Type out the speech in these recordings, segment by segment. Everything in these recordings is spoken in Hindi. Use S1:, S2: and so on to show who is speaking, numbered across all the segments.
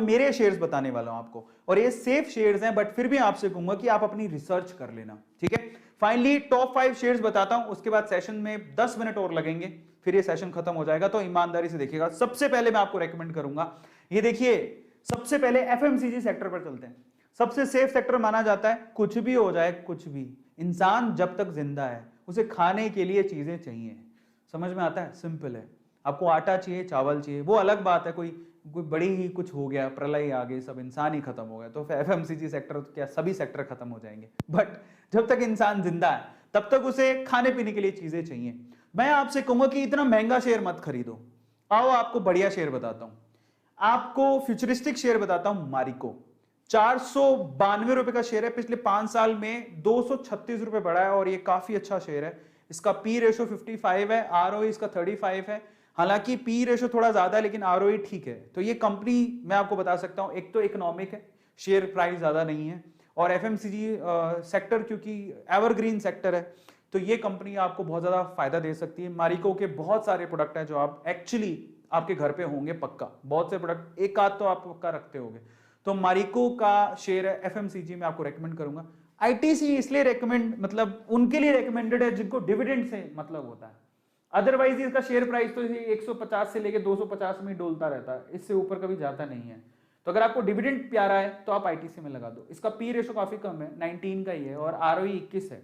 S1: मेरे शेयर्स बताने वाला हूं आपको, और ये सेफ शेयर्स हैं, बट फिर भी आपसे कहूंगा कि आप अपनी रिसर्च कर लेना, ठीक है। फाइनली टॉप 5 शेयर्स बताता हूं, उसके बाद सेशन में 10 मिनट और लगेंगे, फिर ये सेशन खत्म हो जाएगा, तो ईमानदारी से देखिएगा। सबसे पहले मैं आपको रेकमेंड करूंगा, ये देखिए, सबसे पहले एफएमसीजी सेक्टर पर चलते हैं। सबसे सेफ सेक्टर माना जाता है, कुछ भी हो जाए, कुछ भी, इंसान जब तक जिंदा है उसे खाने के लिए चीजें चाहिए। समझ में आता है? सिंपल है। आपको आटा चाहिए, चावल चाहिए, वो अलग बात है, कोई कोई बड़ी ही कुछ हो गया, प्रलय आ गई, सब इंसान ही खत्म हो गया, तो एफएमसीजी सेक्टर तो क्या, सभी सेक्टर खत्म हो जाएंगे। बट जब तक इंसान जिंदा है तब तक उसे खाने पीने के लिए चीजें चाहिए। मैं आपसे कहूंगा कि इतना महंगा शेयर मत खरीदो। आओ आपको बढ़िया शेयर बताता हूं, आपको फ्यूचरिस्टिक शेयर बताता हूं। मारिको 492 रुपए का शेयर है, पिछले 5 साल में 236 रुपए बढ़ा है, और ये काफी अच्छा शेयर है। इसका पी रेशो 55 है, आरओई इसका 35 है। हालांकि पी रेशो थोड़ा ज्यादा है, लेकिन आरओई ठीक है। तो ये कंपनी मैं आपको बता सकता हूं, एक तो इकोनॉमिक है, शेयर प्राइस ज्यादा नहीं है, और एफएमसीजी सेक्टर क्योंकि एवरग्रीन सेक्टर है, तो ये कंपनी आपको बहुत ज्यादा फायदा दे सकती है। मारिको के बहुत सारे प्रोडक्ट हैं जो आप एक्चुअली आपके घर पे होंगे पक्का, बहुत से प्रोडक्ट, एक आध तो आप पक्का रखते होंगे। तो मारिको का शेयर है, एफएमसीजी में आपको रेकमेंड करूंगा। आईटीसी इसलिए रेकमेंड, मतलब उनके लिए रेकमेंडेड है जिनको डिविडेंड से मतलब होता है। अदरवाइज इसका शेयर प्राइस तो 150 से लेके 250 में डोलता रहता है, इससे ऊपर कभी जाता नहीं है। तो अगर आपको डिविडेंड प्यारा है तो आप आईटीसी में लगा दो। इसका पी रेशो काफी कम है, 19 का ही है, और आरओई 21 है।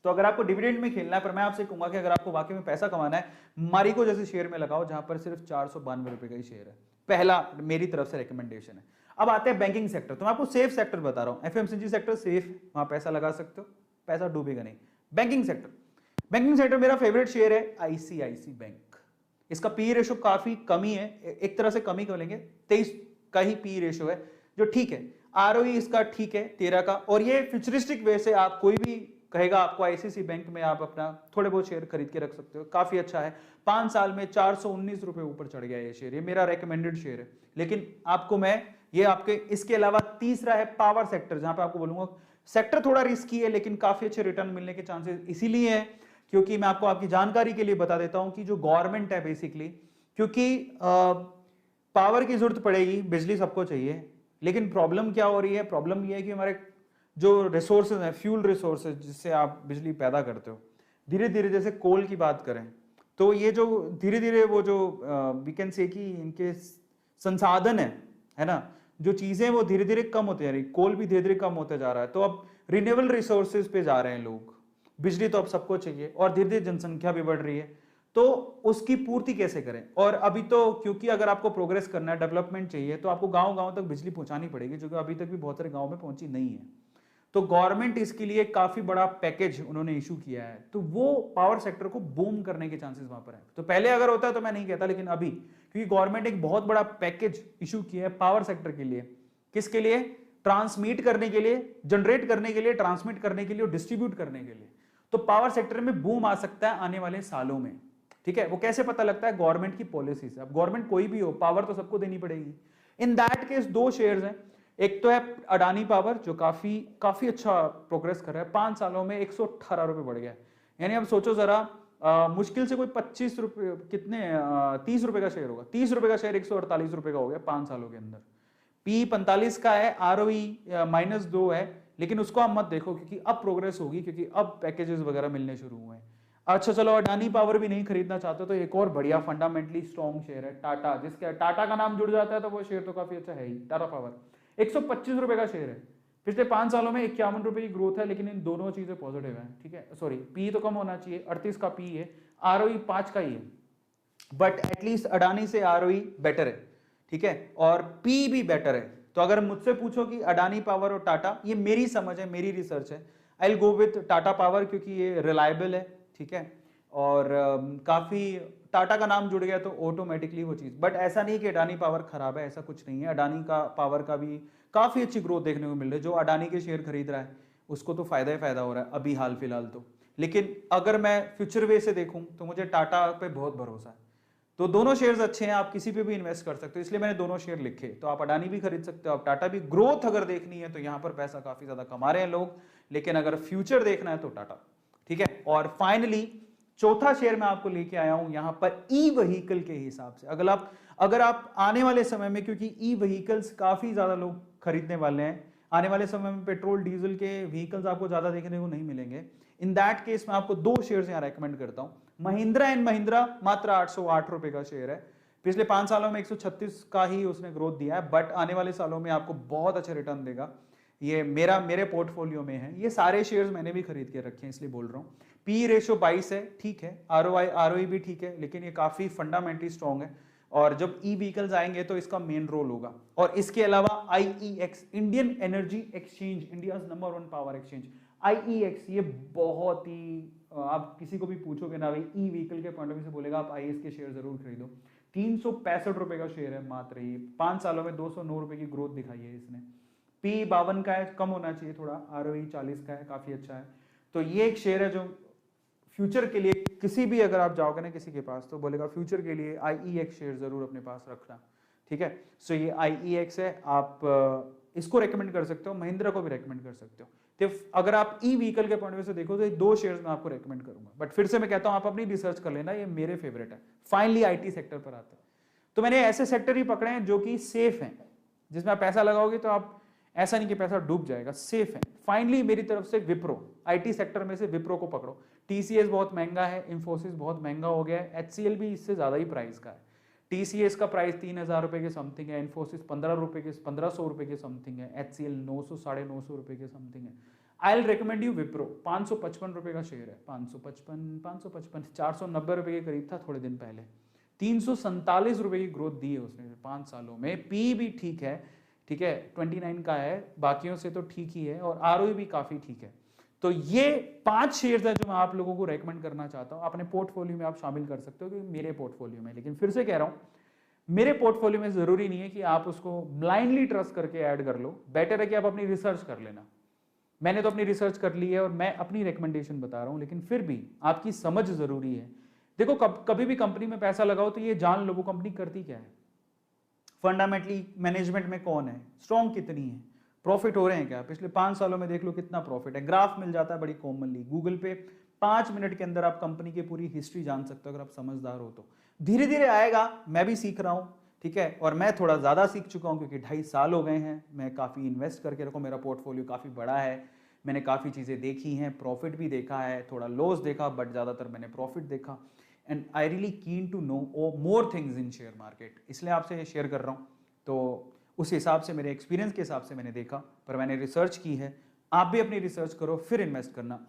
S1: तो अगर आपको डिविडेंड में खेलना है, पर मैं आपसे कहूंगा कि अगर आपको वाकई में पैसा कमाना है, मारिको जैसे शेयर में लगाओ जहां पर सिर्फ 492 रुपए का ही शेयर है। पहला मेरी तरफ से रिकमेंडेशन है। अब आते हैं बैंकिंग सेक्टर, तो मैं आपको सेफ सेक्टर बता रहा हूं। एफएमसीजी सेक्टर सेफ, वहां पैसा लगा सकते हो, पैसा डूबेगा नहीं। बैंकिंग सेक्टर, बैंकिंग सेक्टर मेरा फेवरेट शेयर है आईसीआईसी बैंक। इसका पी रेशो काफी कमी है, एक तरह से कमी कर लेंगे, 23 का ही पी रेशो है, जो ठीक है। आरओई इसका ठीक है 13 का, और ये फ्यूचरिस्टिक वे से आप कोई भी कहेगा आपको आईसीआईसी बैंक में आप अपना थोड़े बहुत शेयर खरीद के रख सकते हो, काफी अच्छा है। 5 साल में 419 रुपए ऊपर चढ़ गया ये शेयर, ये मेरा रेकमेंडेड शेयर है। लेकिन आपको मैं ये आपके, इसके अलावा तीसरा है पावर सेक्टर, जहां पे आपको बोलूंगा सेक्टर थोड़ा रिस्की है, लेकिन काफी अच्छे रिटर्न मिलने के चांसेस इसीलिए है क्योंकि मैं आपको आपकी जानकारी के लिए बता देता हूं कि जो गवर्नमेंट है बेसिकली, क्योंकि पावर की जरूरत पड़ेगी, बिजली सबको चाहिए, लेकिन प्रॉब्लम क्या हो रही है? प्रॉब्लम यह है कि हमारे जो रिसोर्सेज हैं, फ्यूल रिसोर्सेज जिससे आप बिजली पैदा करते हो, धीरे धीरे, जैसे कोल की बात करें तो ये जो धीरे धीरे वो जो वी कैन से कि इनके संसाधन है ना, जो चीजें वो धीरे धीरे कम होती जा रही, कोल भी धीरे धीरे कम होते जा रहा है, तो अब रिन्यूएबल रिसोर्सेज पे जा रहे हैं लोग। बिजली तो अब सबको चाहिए, और धीरे धीरे जनसंख्या भी बढ़ रही है, तो उसकी पूर्ति कैसे करें? और अभी तो क्योंकि अगर आपको प्रोग्रेस करना है, डेवलपमेंट चाहिए, तो आपको गांव गांव तक बिजली पहुंचानी पड़ेगी, जो कि अभी तक भी बहुत सारे गांव में पहुंची नहीं है। तो गवर्नमेंट इसके लिए काफी बड़ा पैकेज उन्होंने इशू किया है, तो वो पावर सेक्टर को बूम करने के चांसेस वहां पर है। तो पहले अगर होता है तो मैं नहीं कहता, लेकिन अभी क्योंकि गवर्नमेंट एक बहुत बड़ा पैकेज इशू किया है पावर सेक्टर के लिए, किसके लिए? ट्रांसमिट करने के लिए, जनरेट करने के लिए, ट्रांसमिट करने के लिए और डिस्ट्रीब्यूट करने के लिए। तो पावर सेक्टर में बूम आ सकता है आने वाले सालों में, ठीक है। वो कैसे पता लगता है? गवर्नमेंट की पॉलिसी से। अब गवर्नमेंट कोई भी हो, पावर तो सबको देनी पड़ेगी। इन दैट केस 2 शेयर्स हैं, एक तो है अडानी पावर जो काफी अच्छा प्रोग्रेस कर रहा है, 5 सालों में 118 रुपए बढ़ गया। यानी अब सोचो जरा, मुश्किल से कोई 25 रुपए, कितने 30 रुपए का शेयर होगा, 30 रुपए का शेयर 148 रुपए का हो गया 5 सालों के अंदर। पी 45 का है, आरओई -2 है, लेकिन उसको आप मत देखो क्योंकि अब प्रोग्रेस होगी, क्योंकि अब पैकेजेस वगैरह मिलने शुरू हुए हैं। अच्छा चलो, अडानी पावर भी नहीं खरीदना चाहते तो एक और बढ़िया फंडामेंटली स्ट्रॉन्ग शेयर है टाटा, जिसके टाटा का नाम जुड़ जाता है तो वो शेयर तो काफी अच्छा है ही। टाटा पावर 125 रुपए का शेयर है, पिछले 5 सालों में 51 रुपए की ग्रोथ है, लेकिन इन दोनों चीजें पॉजिटिव है, ठीक है। सॉरी, पी तो कम होना चाहिए, 38 का पी है, आरओई 5 का ही है, बट एटलीस्ट अडानी से आरओई बेटर है, ठीक है, और पी भी बेटर है। तो अगर मुझसे पूछो कि अडानी पावर और टाटा, ये मेरी समझ है, मेरी रिसर्च है, I will go with Tata power क्योंकि ये रिलायबल है, ठीक है, और काफी टाटा का नाम जुड़ गया तो ऑटोमेटिकली वो चीज। बट ऐसा नहीं कि अडानी पावर खराब है, ऐसा कुछ नहीं है। अडानी का पावर का भी काफी अच्छी ग्रोथ देखने को मिल रही है, जो अडानी के शेयर खरीद रहा है उसको तो फायदा ही फायदा हो रहा है अभी हाल फिलहाल तो। लेकिन अगर मैं फ्यूचर वे से देखूं तो मुझे टाटा पे बहुत भरोसा है। तो दोनों शेयर्स अच्छे हैं, आप किसी पे भी इन्वेस्ट कर सकते हो, इसलिए मैंने दोनों शेयर लिखे। तो आप अडानी भी खरीद सकते हो, आप टाटा भी। ग्रोथ अगर देखनी है तो यहां पर पैसा काफी ज्यादा कमा रहे हैं लोग, लेकिन अगर फ्यूचर देखना है तो टाटा, ठीक है। और फाइनली चौथा शेयर मैं आपको लेके आया हूं यहां पर ई व्हीकल के हिसाब से। अगर आप आने वाले समय में, क्योंकि ई व्हीकल्स काफी ज्यादा लोग खरीदने वाले हैं, आने वाले समय में पेट्रोल डीजल के व्हीकल्स आपको ज्यादा देखने को नहीं मिलेंगे, इन दैट केस मैं आपको 2 शेयर्स यहां रेकमेंड करता हूं। महिंद्रा एंड महिंद्रा मात्र 808 रुपए का शेयर है, पिछले 5 सालों में 136 का ही उसने ग्रोथ दिया है, बट आने वाले सालों में आपको बहुत अच्छा रिटर्न देगा। ये मेरे पोर्टफोलियो में है, ये सारे शेयर्स मैंने भी खरीद के रखे हैं, इसलिए बोल रहा हूँ। पी रेशियो 22 है, ठीक है, आरओई भी ठीक है, लेकिन ये काफी फंडामेंटली स्ट्रॉन्ग है, और जब ई व्हीकल्स आएंगे तो इसका मेन रोल होगा। और इसके अलावा IEX, Indian energy exchange, India number 1 power exchange, IEX, ये बहुत ही, आप किसी को भी पूछोगे ना भाई ई व्हीकल के पॉइंट ऑफ व्यू से, बोलेगा आप आईईएक्स के शेयर जरूर खरीदो। 365 रुपए का शेयर है मात्र, ये 5 सालों में 209 रुपए की ग्रोथ दिखाई है इसने। पी 52 का है, कम होना चाहिए थोड़ा, आरओई 40 का है, काफी अच्छा है। तो ये एक शेयर है जो फ्यूचर के लिए, किसी भी अगर आप जाओगे ना किसी के पास तो बोलेगा फ्यूचर के लिए आईईएक्स शेयर जरूर अपने पास रखना, ठीक है। सो ये आईईएक्स है, आप इसको रेकमेंड कर सकते हो, महिंद्रा को भी रेकमेंड कर सकते हो। तो अगर आप ई व्हीकल के पॉइंट ऑफ व्यू से देखो तो ये 2 शेयर्स मैं आपको रेकमेंड करूंगा, बट फिर से मैं कहता हूं आप अपनी रिसर्च कर लेना, ये मेरे फेवरेट है। फाइनली आईटी सेक्टर पर आते हैं, तो मैंने ऐसे सेक्टर ही पकड़े हैं जो कि सेफ हैं, जिसमें आप पैसा लगाओगे तो आप ऐसा नहीं कि पैसा डूब जाएगा, सेफ है। फाइनली मेरी तरफ से विप्रो, आईटी सेक्टर में से विप्रो को पकड़ो। टीसीएस बहुत महंगा है, इंफोसिस बहुत महंगा हो गया है, एचसीएल भी इससे ज्यादा ही प्राइस का है। टीसीएस का प्राइस 3000 रुपए के समथिंग है, इंफोसिस 1500 रुपए के समथिंग है, एचसीएल 900 950 रुपए के समथिंग है। I will recommend you Wipro, 555 रुपए का शेयर है, 555 490 रुपए के करीब था थोड़े दिन पहले, 347 रुपए की ग्रोथ दी है उसने 5 सालों में। पी भी ठीक है, ठीक है, 29 का है, बाकियों से तो ठीक ही है, और आरओई भी काफी ठीक है। तो ये 5 शेयर्स है जो मैं आप लोगों को रेकमेंड करना चाहता हूं, अपने पोर्टफोलियो में आप शामिल कर सकते हो, क्योंकि मेरे पोर्टफोलियो में, लेकिन फिर से कह रहा हूं मेरे पोर्टफोलियो में जरूरी नहीं है कि आप उसको ब्लाइंडली ट्रस्ट करके ऐड कर लो, बेटर है कि आप अपनी रिसर्च कर लेना। मैंने तो अपनी रिसर्च कर ली है और मैं अपनी रिकमेंडेशन बता रहा हूं, लेकिन फिर भी आपकी समझ जरूरी है। देखो कभी भी कंपनी में पैसा लगाओ तो ये जान लो वो कंपनी करती क्या है, फंडामेंटली मैनेजमेंट में कौन है, स्ट्रॉन्ग कितनी है, प्रॉफिट हो रहे हैं क्या, पिछले 5 सालों में देख लो कितना प्रॉफिट है, ग्राफ मिल जाता है बड़ी कॉमनली गूगल पे, 5 मिनट के अंदर आप कंपनी की पूरी हिस्ट्री जान सकते हो अगर आप समझदार हो तो। धीरे धीरे आएगा, मैं भी सीख रहा हूं, ठीक है, और मैं थोड़ा ज्यादा सीख चुका हूं क्योंकि 2.5 साल हो गए हैं, मैं काफी इन्वेस्ट करके रखूं, मेरा पोर्टफोलियो काफी बड़ा है, मैंने काफी चीजें देखी हैं, प्रॉफिट भी देखा है, थोड़ा लॉस देखा, बट ज्यादातर मैंने प्रॉफिट देखा, and I really keen to know more things in share market, इसलिए आपसे शेयर कर रहा हूं। तो उस हिसाब से, मेरे एक्सपीरियंस के हिसाब से मैंने देखा, पर मैंने रिसर्च की है, आप भी अपनी रिसर्च करो फिर इन्वेस्ट करना।